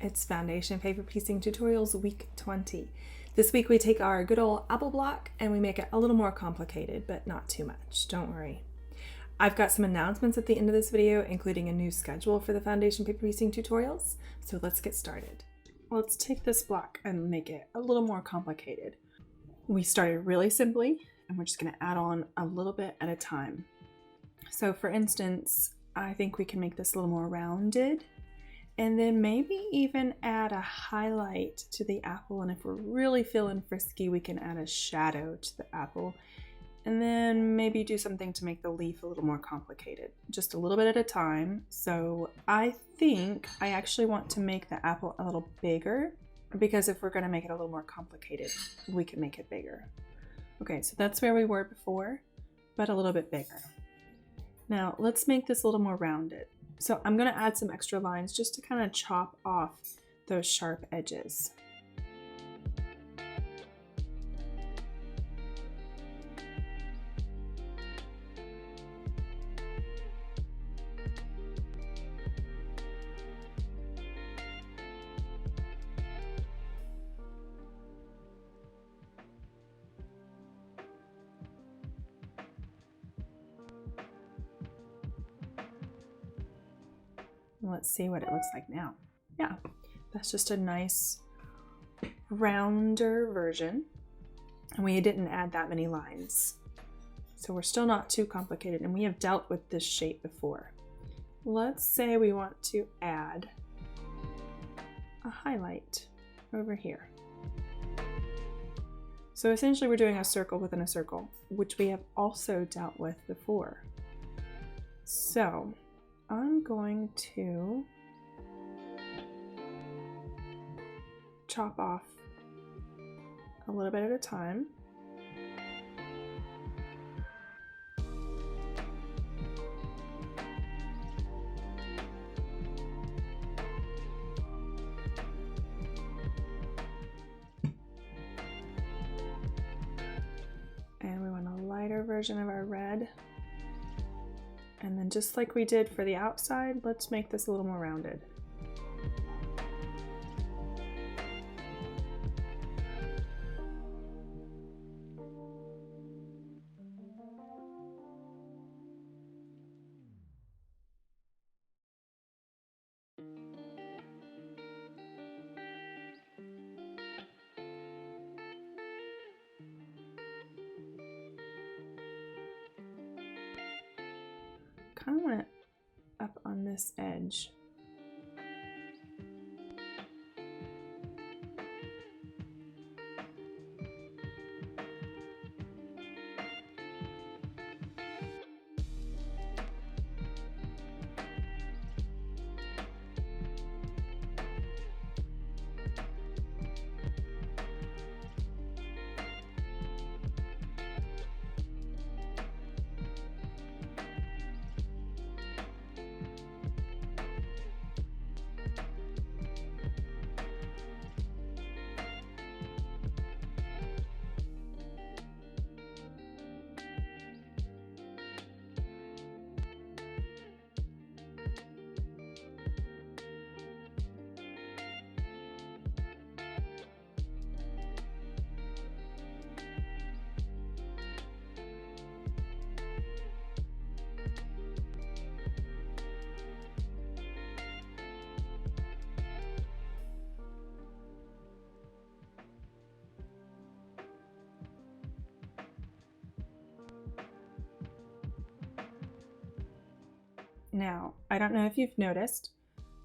It's foundation paper piecing tutorials week 20. This week we take our good old apple block and we make it a little more complicated, but not too much, don't worry. I've got some announcements at the end of this video, including a new schedule for the foundation paper piecing tutorials, so let's get started. Let's take this block and make it a little more complicated. We started really simply, and we're just going to add on a little bit at a time. So for instance, I think we can make this a little more rounded, and then maybe even add a highlight to the apple, and if we're really feeling frisky, we can add a shadow to the apple, and then maybe do something to make the leaf a little more complicated, just a little bit at a time. So I think I actually want to make the apple a little bigger, because if we're going to make it a little more complicated, we can make it bigger. Okay, so that's where we were before, but a little bit bigger. Now let's make this a little more rounded. So I'm going to add some extra lines just to kind of chop off those sharp edges. Let's see what it looks like now. Yeah, that's just a nice rounder version. And we didn't add that many lines. So we're still not too complicated, and we have dealt with this shape before. Let's say we want to add a highlight over here. So essentially we're doing a circle within a circle, which we have also dealt with before. So I'm going to chop off a little bit at a time. And we want a lighter version of our red. And then just like we did for the outside, let's make this a little more rounded. Kind of want it up on this edge. Now, I don't know if you've noticed,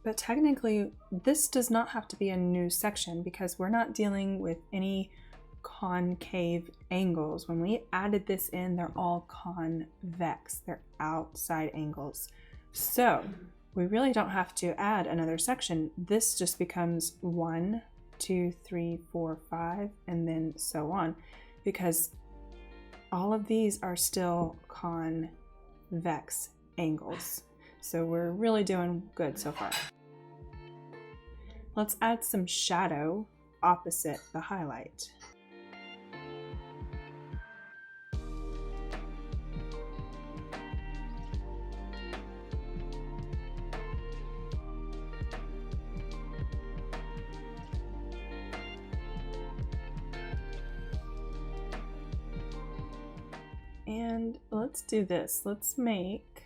but technically this does not have to be a new section because we're not dealing with any concave angles. When we added this in, they're all convex, they're outside angles. So we really don't have to add another section. This just becomes 1, 2, 3, 4, 5, and then so on, because all of these are still convex angles. So we're really doing good so far. Let's add some shadow opposite the highlight. And let's do this. Let's make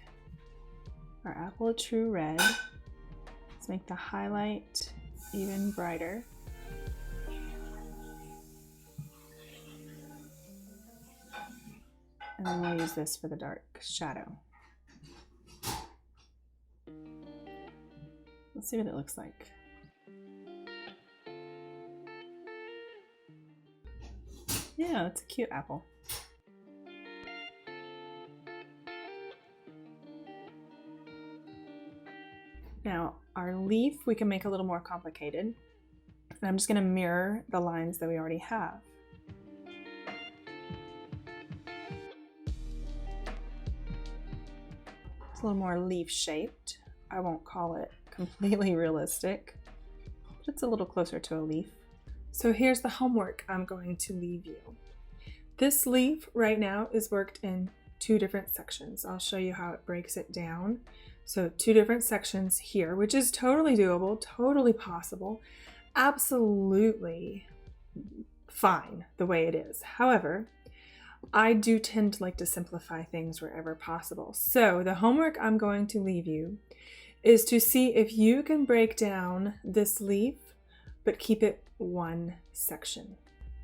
our apple a true red. Let's make the highlight even brighter. And then we'll use this for the dark shadow. Let's see what it looks like. Yeah, that's a cute apple. Now, our leaf we can make a little more complicated. And I'm just going to mirror the lines that we already have. It's a little more leaf shaped. I won't call it completely realistic, but it's a little closer to a leaf. So here's the homework I'm going to leave you. This leaf right now is worked in 2 different sections. I'll show you how it breaks it down. So 2 different sections here, which is totally doable, totally possible, absolutely fine the way it is. However, I do tend to like to simplify things wherever possible. So the homework I'm going to leave you is to see if you can break down this leaf, but keep it one section.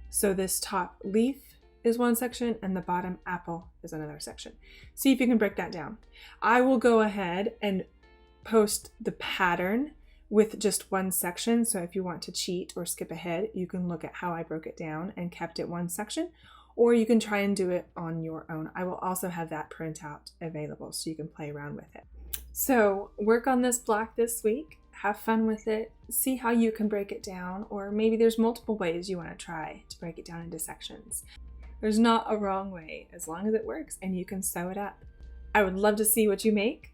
So this top leaf is one section and the bottom apple is another section. See if you can break that down. I will go ahead and post the pattern with just one section. So if you want to cheat or skip ahead, you can look at how I broke it down and kept it one section, or you can try and do it on your own. I will also have that printout available so you can play around with it. So work on this block this week, have fun with it, see how you can break it down, or maybe there's multiple ways you want to try to break it down into sections. There's not a wrong way as long as it works and you can sew it up. I would love to see what you make.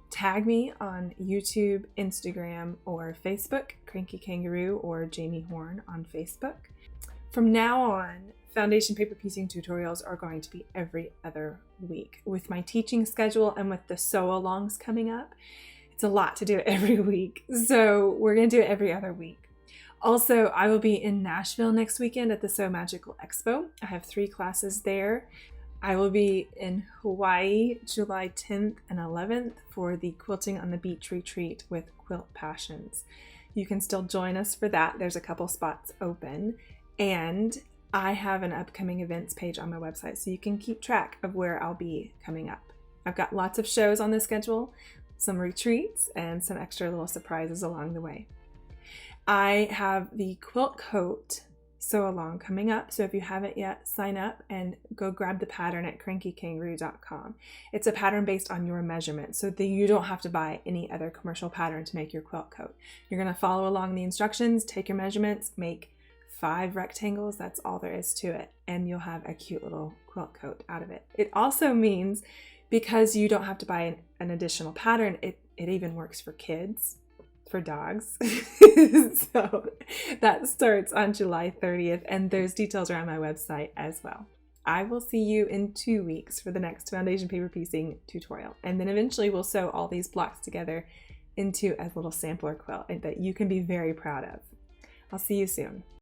Tag me on YouTube, Instagram, or Facebook, Cranky Kangaroo or Jamie Horn on Facebook. From now on, foundation paper piecing tutorials are going to be every other week. With my teaching schedule and with the sew-alongs coming up, it's a lot to do every week. So we're going to do it every other week. Also, I will be in Nashville next weekend at the Sew Magical Expo. I have 3 classes there. I will be in Hawaii July 10th and 11th for the Quilting on the Beach retreat with Quilt Passions. You can still join us for that. There's a couple spots open. And I have an upcoming events page on my website so you can keep track of where I'll be coming up. I've got lots of shows on the schedule, some retreats, and some extra little surprises along the way. I have the quilt coat sew along coming up, so if you haven't yet, sign up and go grab the pattern at crankykangaroo.com. It's a pattern based on your measurement, so that you don't have to buy any other commercial pattern to make your quilt coat. You're going to follow along the instructions, take your measurements, make 5 rectangles, that's all there is to it, and you'll have a cute little quilt coat out of it. It also means, because you don't have to buy an additional pattern, it even works for kids, for dogs. So that starts on July 30th, and there's details around my website as well. I will see you in 2 weeks for the next foundation paper piecing tutorial, and then eventually we'll sew all these blocks together into a little sampler quilt that you can be very proud of. I'll see you soon.